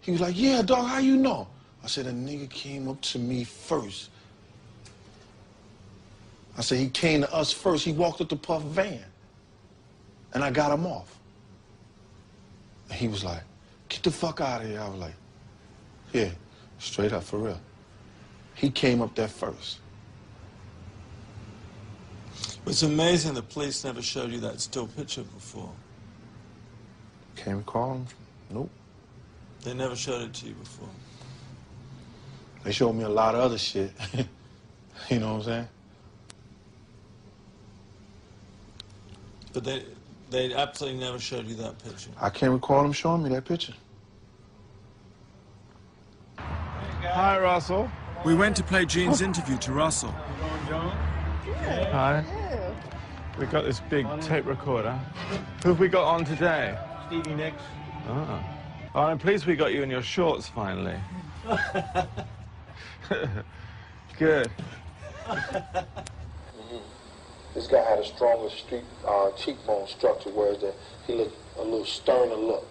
He was like, yeah, dog, how you know? I said, a nigga came up to me first. I said, he came to us first. He walked up the Puff van. And I got him off. And he was like, get the fuck out of here. I was like, yeah, straight up, for real. He came up there first. It's amazing the police never showed you that still picture before. Can't recall him? Nope. They never showed it to you before. They showed me a lot of other shit. You know what I'm saying? But they absolutely never showed you that picture. I can't recall them showing me that picture. Hi, Russell. We went to play Gene's interview to Russell. Hi. We got this big tape recorder. Who have we got on today? Stevie Nicks. Oh, I'm pleased we got you in your shorts finally. Good. This guy had a stronger cheekbone structure, whereas he looked a little sterner look.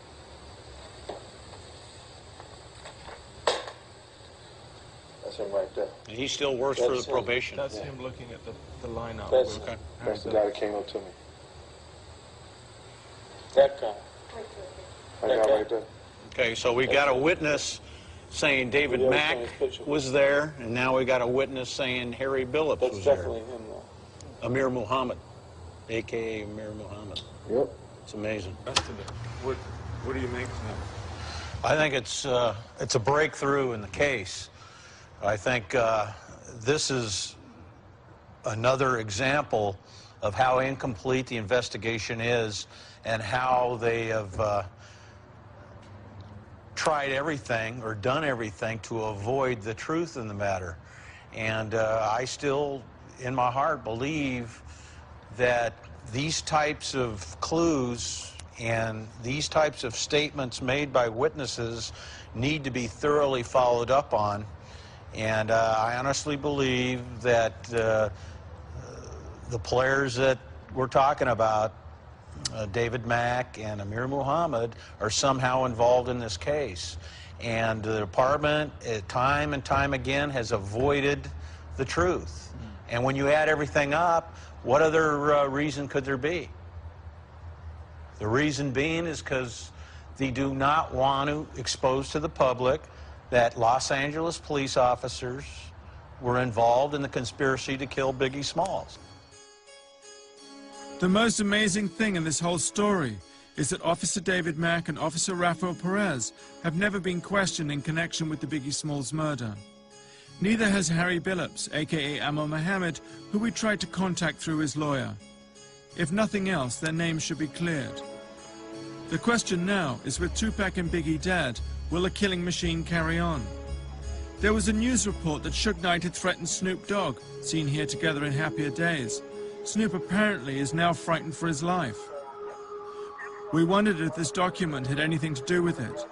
That's him right there. And he still works for the probation. That's him looking at the lineup. That's the guy that came up to me. That guy. That guy right there. Okay, so we got a witness saying David Mack was there, and now we got a witness saying Harry Billups was there. That's definitely him, though. Amir Muhammad, a.k.a. Amir Muhammad. Yep. It's amazing. What do you make of that? I think it's a breakthrough in the case. I think this is another example of how incomplete the investigation is and how they have tried everything or done everything to avoid the truth in the matter. And I still, in my heart, believe that these types of clues and these types of statements made by witnesses need to be thoroughly followed up on. And I honestly believe that the players that we're talking about, David Mack and Amir Muhammad, are somehow involved in this case. And the department, time and time again, has avoided the truth. And when you add everything up, what other reason could there be? The reason being is because they do not want to expose to the public that Los Angeles police officers were involved in the conspiracy to kill Biggie Smalls. The most amazing thing in this whole story is that Officer David Mack and Officer Rafael Perez have never been questioned in connection with the Biggie Smalls murder. Neither has Harry Billups, aka Amal Mohammed, who we tried to contact through his lawyer. If nothing else, their names should be cleared. The question now is, with Tupac and Biggie dead, will the killing machine carry on? There was a news report that Suge Knight had threatened Snoop Dogg, seen here together in happier days. Snoop apparently is now frightened for his life. We wondered if this document had anything to do with it.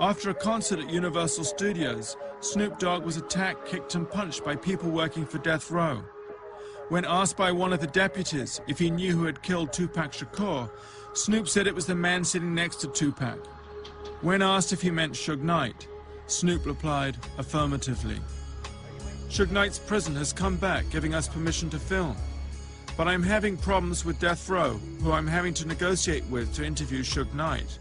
After a concert at Universal Studios, Snoop Dogg was attacked, kicked and punched by people working for Death Row. When asked by one of the deputies if he knew who had killed Tupac Shakur, Snoop said it was the man sitting next to Tupac. When asked if he meant Suge Knight, Snoop replied affirmatively. Suge Knight's prison has come back, giving us permission to film. But I'm having problems with Death Row, who I'm having to negotiate with to interview Suge Knight.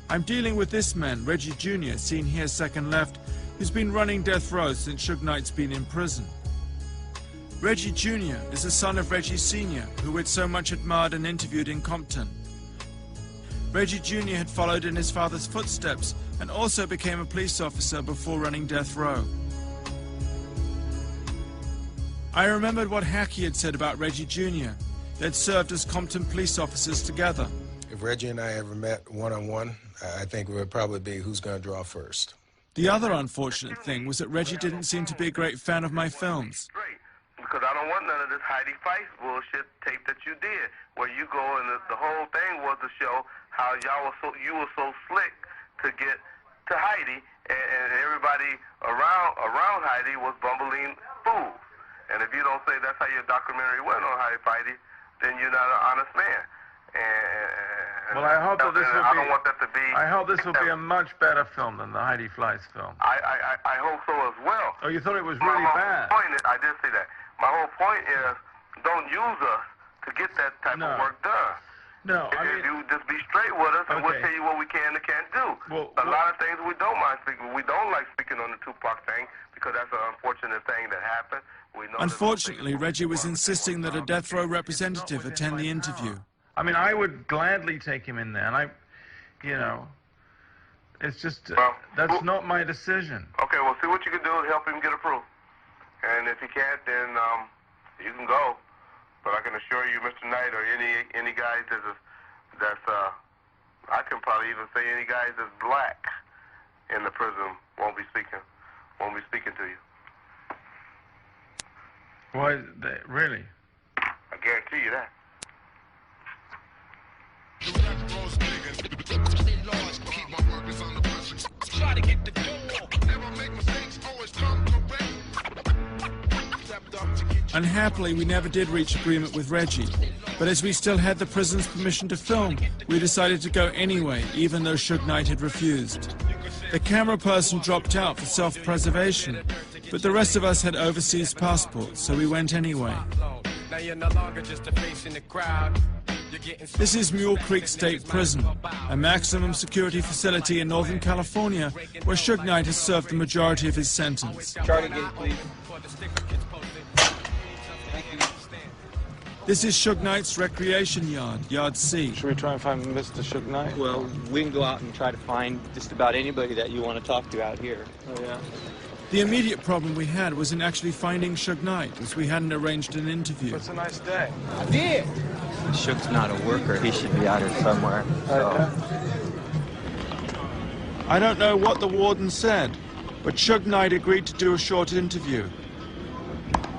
I'm dealing with this man, Reggie Jr., seen here second left, who's been running Death Row since Suge Knight's been in prison. Reggie Jr. is the son of Reggie Sr., who we'd so much admired and interviewed in Compton. Reggie Jr. had followed in his father's footsteps and also became a police officer before running Death Row. I remembered what Hackey had said about Reggie Jr. They'd served as Compton police officers together. If Reggie and I ever met one-on-one, I think it would probably be who's going to draw first. The other unfortunate thing was that Reggie didn't seem to be a great fan of my films. Because I don't want none of this Heidi Feist bullshit tape that you did, where you go and the whole thing was to show how you were so slick to get to Heidi, and everybody around Heidi was bumbling fools. And if you don't say that's how your documentary went on Heidi Feist, then you're not an honest man. Well, I hope that this will be. I don't want that to be. I hope this will be a much better film than the Heidi Fleiss film. I hope so as well. Oh, you thought it was really bad? I did say that. My whole point is, don't use us to get that type of work done. No, if you just be straight with us, and we'll tell you what we can and can't do. A lot of things we don't mind speaking. We don't like speaking on the Tupac thing because that's an unfortunate thing that happened. Unfortunately, Reggie was insisting that a Death Row representative attend the interview. I mean, I would gladly take him in there, and it's just, that's not my decision. Okay, well, see what you can do to help him get approved. And if he can't, then you can go. But I can assure you, Mr. Knight, or any guys that's I can probably even say any guys that's black in the prison won't be speaking to you. Why, really? I guarantee you that. Unhappily, we never did reach agreement with Reggie, but as we still had the prison's permission to film, we decided to go anyway, even though Suge Knight had refused. The camera person dropped out for self-preservation, but the rest of us had overseas passports, so we went anyway. This is Mule Creek State Prison, a maximum security facility in Northern California where Suge Knight has served the majority of his sentence. Charlie gate, please. This is Suge Knight's recreation yard, Yard C. Should we try and find Mr. Suge Knight? Well, we can go out and try to find just about anybody that you want to talk to out here. Oh, yeah. The immediate problem we had was in actually finding Suge Knight, as we hadn't arranged an interview. It's a nice day. I did. Suge's not a worker. He should be out here somewhere. So. I don't know what the warden said, but Suge Knight agreed to do a short interview.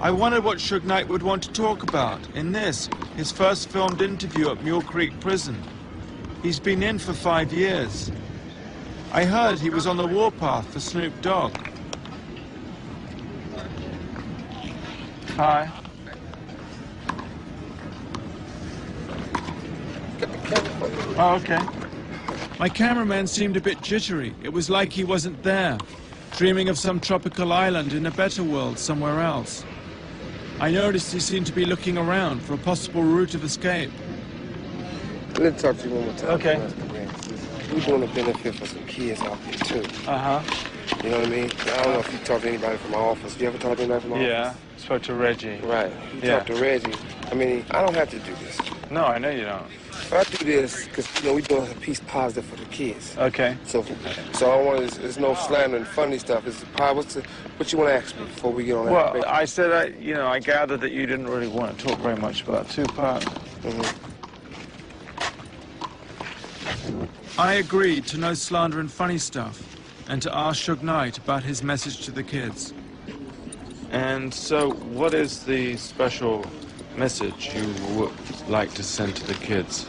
I wondered what Suge Knight would want to talk about in this, his first filmed interview at Mule Creek Prison. He's been in for 5 years. I heard he was on the warpath for Snoop Dogg. Hi. Oh, okay. My cameraman seemed a bit jittery. It was like he wasn't there, dreaming of some tropical island in a better world somewhere else. I noticed he seemed to be looking around for a possible route of escape. Let me talk to you one more time. Okay. We're doing a benefit for some kids out there, too. Uh-huh. You know what I mean? I don't know if you talked to anybody from my office. You ever talk to anybody from my office? Yeah, spoke to Reggie. Right. You Yeah. talk to Reggie. I mean, I don't have to do this. No, I know you don't. But I do this because, you know, we're doing a piece positive for the kids. Okay. So I don't want to, there's no slander and funny stuff. It's what you want to ask me before we get on that? Well, I said, I gathered that you didn't really want to talk very much about Tupac. I agreed to no slander and funny stuff, and to ask Suge Knight about his message to the kids. And so, what is the special message you would like to send to the kids?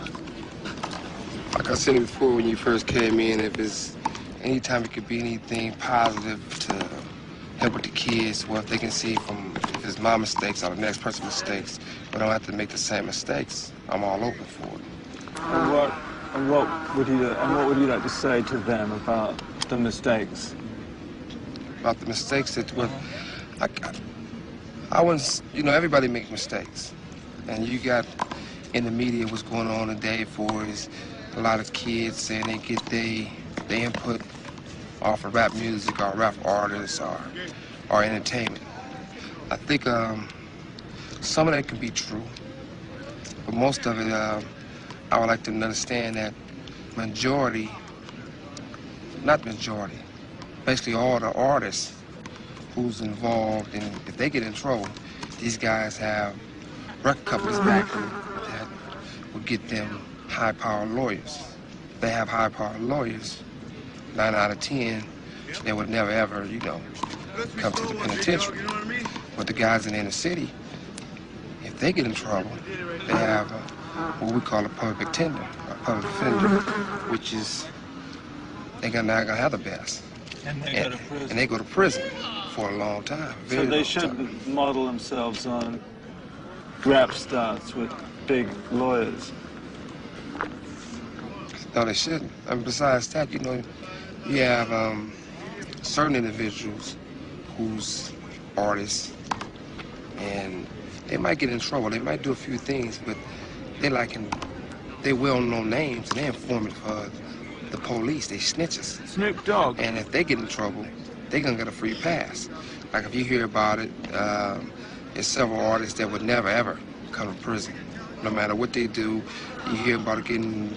Like I said before when you first came in, if it's anytime it could be anything positive to help with the kids, well, if they can see from if it's my mistakes or the next person's mistakes, but I don't have to make the same mistakes, I'm all open for it. And what would you like to say to them about the mistakes? About the mistakes that I was, you know, everybody makes mistakes. And you got in the media what's going on today for is a lot of kids saying they get their input off of rap music or rap artists or entertainment. I think some of that can be true, but most of it, I would like them to understand that basically all the artists who's involved, and if they get in trouble, these guys have record companies back them that will get them high-powered lawyers. If they have high-powered lawyers, 9 out of 10, they would never ever, you know, come to the penitentiary. But the guys in the inner city, if they get in trouble, they have what we call a public defender, which is they're not gonna have the best. And they go to prison. And they go to prison for a long time. So they shouldn't model themselves on rap stars with big lawyers. No, they shouldn't. And besides that, you know, you have certain individuals who's artists, and they might get in trouble. They might do a few things, but they well-known names, and they're informant for the police. They snitches. Snoop Dogg. And if they get in trouble, they're gonna get a free pass. Like if you hear about it, there's several artists that would never ever come to prison. No matter what they do, you hear about it getting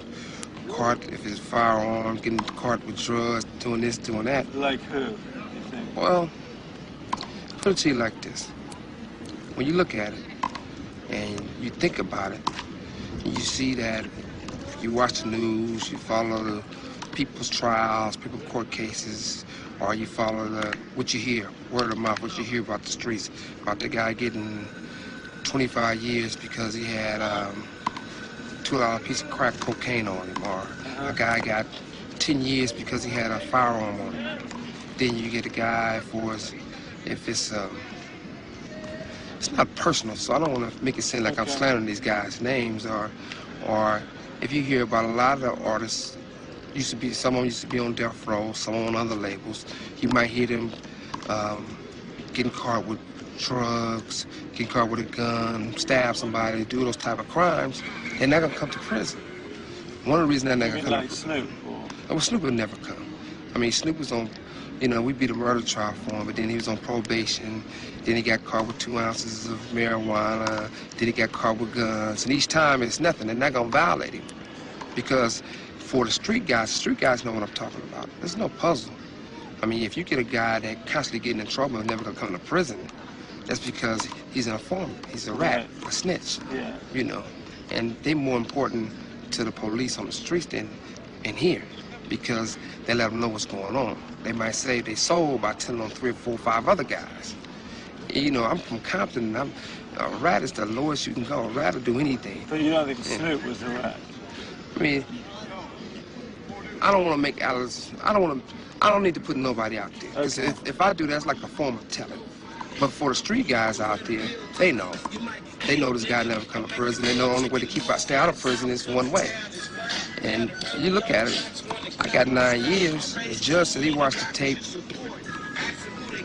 caught, if it's firearms, getting caught with drugs, doing this, doing that. Like who, you think? Well, put it to you like this. When you look at it and you think about it, you see that you watch the news, you follow the people's trials, people's court cases, or you follow what you hear, word of mouth, what you hear about the streets, about the guy getting 25 years because he had $2 piece of crack cocaine on him, or a guy got 10 years because he had a firearm on him. Then you get a guy for if it's not personal, so I don't want to make it seem like I'm slandering these guys' names, or if you hear about a lot of the artists, some of them used to be on death row, some on other labels, you might hear them getting caught with drugs, getting caught with a gun, stab somebody, do those type of crimes. They're not gonna come to prison. One of the reasons they're not gonna come like Snoop? Well, Snoop would never come. I mean, Snoop was on, you know, we beat a murder trial for him, but then he was on probation. Then he got caught with 2 ounces of marijuana. Then he got caught with guns. And each time it's nothing. They're not gonna violate him. Because for the street guys know what I'm talking about. There's no puzzle. I mean, if you get a guy that constantly getting in trouble and never gonna come to prison, that's because he's an informant. He's a rat, a snitch. Yeah. You know, and they're more important to the police on the streets than in here, because they let them know what's going on. They might say they sold by telling on 3 or 4 or 5 other guys. You know, I'm from Compton, and a rat is the lowest you can go. A rat will do anything. But you don't think Snoop was a rat? I mean, I don't want to make Alice. I don't need to put nobody out there. Because if I do that, it's like a form of telling. But for the street guys out there, they know. They know this guy never come to prison. They know the only way to stay out of prison is one way. And you look at it, I got 9 years. The judge said he watched the tape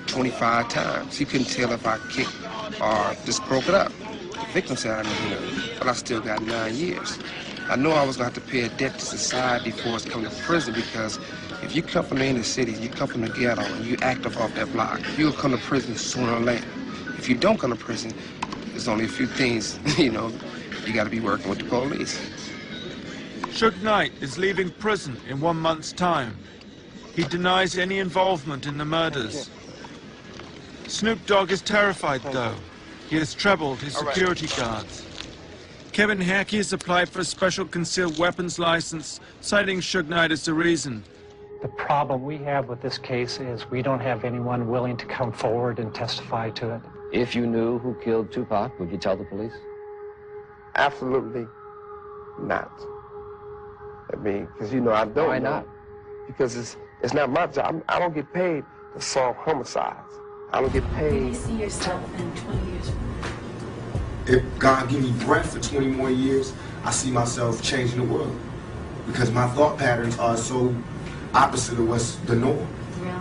25 times. He couldn't tell if I kicked or just broke it up. The victim said I didn't know, but I still got 9 years. I know I was going to have to pay a debt to society before it's come to prison, because if you come from the inner city, you come from the ghetto, and you act up off that block, you'll come to prison sooner or later. If you don't come to prison, there's only a few things, you know, you got to be working with the police. Suge Knight is leaving prison in 1 month's time. He denies any involvement in the murders. Snoop Dogg is terrified, though. He has trebled his security guards. Kevin Hackey has applied for a special concealed weapons license, citing Suge Knight as the reason. The problem we have with this case is we don't have anyone willing to come forward and testify to it. If you knew who killed Tupac, would you tell the police? Absolutely not. I mean, because, you know, I don't. Why not? Because it's not my job. I don't get paid to solve homicides. I don't get paid. Do you see yourself in 20 years? If God give me breath for 20 more years, I see myself changing the world. Because my thought patterns are so opposite of what's the norm. Really?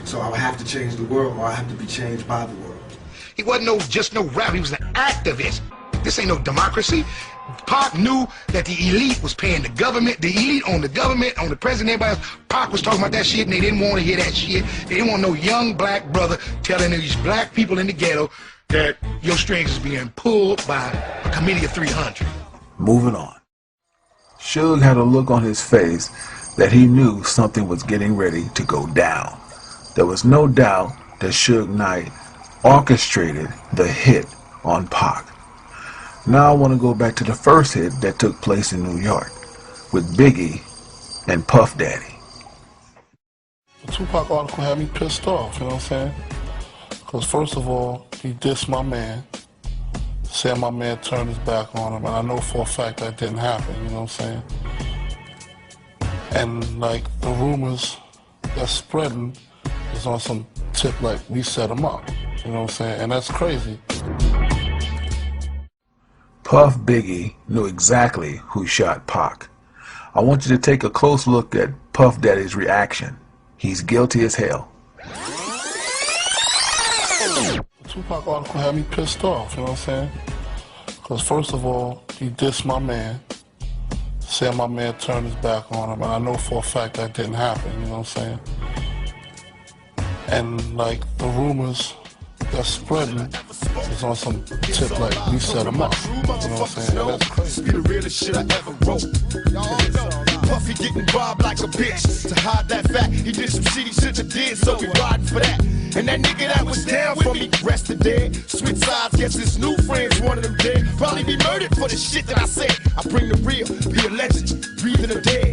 So I would have to change the world, or I have to be changed by the world. He wasn't just no rapper, he was an activist. This ain't no democracy. Pac knew that the elite was paying the government, the elite on the government, on the president, everybody else. Pac was talking about that shit and they didn't want to hear that shit. They didn't want no young black brother telling these black people in the ghetto that your strings is being pulled by a committee of 300. Moving on. Suge had a look on his face that he knew something was getting ready to go down. There was no doubt that Suge Knight orchestrated the hit on Pac. Now I want to go back to the first hit that took place in New York with Biggie and Puff Daddy. The Tupac article had me pissed off, you know what I'm saying? Because first of all, he dissed my man, said my man turned his back on him, and I know for a fact that didn't happen, you know what I'm saying? And like the rumors that's spreading is on some tip like we set him up, you know what I'm saying? And that's crazy. Puff Biggie knew exactly who shot Pac. I want you to take a close look at Puff Daddy's reaction. He's guilty as hell. The Tupac article had me pissed off, you know what I'm saying? Because first of all, he dissed my man, said my man turned his back on him, and I know for a fact that didn't happen, you know what I'm saying? And like the rumors that's spreading is on some tip like we set him up, you know what I'm saying? And that's crazy. Be the realest shit I ever wrote. Puffy getting robbed like a bitch. To hide that fact, he did some shit he shouldn't have did, so we riding for that. And that nigga that was down for me rested dead. Switch sides, guess his new friends wanted him dead. Probably be murdered for the shit that I said. I bring the real, be a legend, breathing the dead.